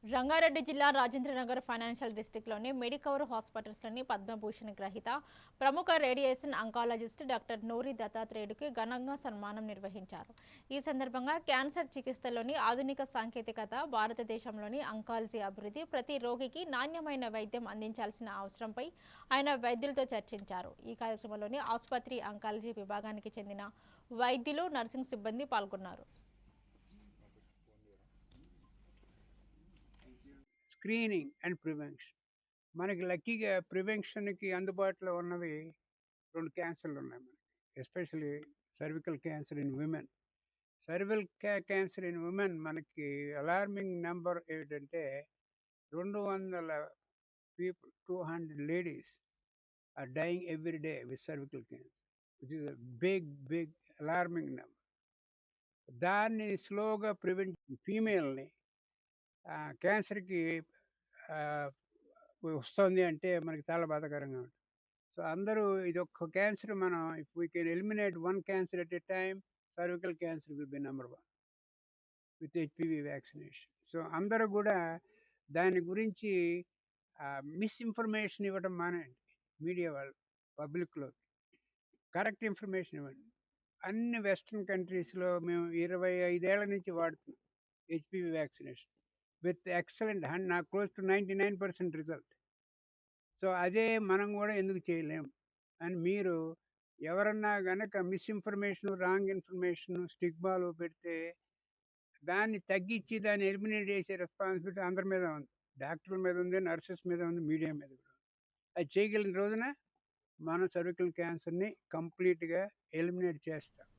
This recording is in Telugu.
రంగారెడ్డి జిల్లా రాజేంద్రనగర్ ఫైనాన్షియల్ డిస్ట్రిక్ట్లోని మెడికవర్ హాస్పిటల్స్లోని పద్మభూషణ్ గ్రహీత ప్రముఖ రేడియేషన్ అంకాలజిస్ట్ డాక్టర్ నూరి దత్తాత్రేయుడికి ఘనంగా సన్మానం నిర్వహించారు. ఈ సందర్భంగా క్యాన్సర్ చికిత్సలోని ఆధునిక సాంకేతికత, భారతదేశంలోని అంకాలజీ అభివృద్ధి, ప్రతి రోగికి నాణ్యమైన వైద్యం అందించాల్సిన అవసరంపై ఆయన వైద్యులతో చర్చించారు. ఈ కార్యక్రమంలోని ఆసుపత్రి అంకాలజీ విభాగానికి చెందిన వైద్యులు, నర్సింగ్ సిబ్బంది పాల్గొన్నారు. Screening and prevention. మనకి లక్కీగా ప్రివెన్షన్‌కి అందుబాటులో ఉన్నవి 2 క్యాన్సర్‌లు ఉన్నాయి మనకి. Especially cervical cancer in women. Cancer in women మనకి అలార్మింగ్ నంబర్ ఏమిటంటే 200 people, 200 ladies are dying every day with cervical cancer. Which is a big alarming number. దాన్ని స్లోగా ఫీమేల్‌ని క్యాన్సర్‌కి ఆహ్, వస్తుంది అంటే మనకి చాలా బాధాకరంగా ఉంటుంది. సో, అందరూ ఇదొక్క క్యాన్సర్ మనం if we can eliminate one cancer at a time, cervical cancer will be number 1 with HPV vaccination. సో, అందరూ గూడా దాని గురించి మిస్‌ఇన్ఫర్మేషన్ ఇవ్వడం మానేయండి. మీడియా వాళ్ళు పబ్లిక్‌లోకి. కరెక్ట్ ఇన్ఫర్మేషన్ ఇవ్వండి. అన్ని వెస్టర్న్ కంట్రీస్‌లో మేము 25 ఏళ్ల నుంచి వాడుతున్నాం హెచ్‌పివి వ్యాక్సినేషన్. విత్ ఎక్సలెంట్ నాకు క్లోజ్ టు 99% రిజల్ట్. సో, అదే మనం గూడా ఎందుకు చేయలేం అని మీరు ఎవరన్నా గనక మిస్‌ఇన్ఫర్మేషను, రాంగ్ ఇన్ఫర్మేషను, స్టిగ్మాలు పెడితే దాన్ని తగ్గించి దాన్ని ఎలిమినేట్ చేసే రెస్పాన్సిబిలిటీ అందరి మీద ఉంది. డాక్టర్ల మీద ఉంది, నర్సెస్ మీద ఉంది, మీడియా మీద కూడా ఉంది. అది చేయగలిగిన రోజున మనం సర్వికల్ క్యాన్సర్‌ని కంప్లీట్‌గా ఎలిమినేట్ చేస్తాం.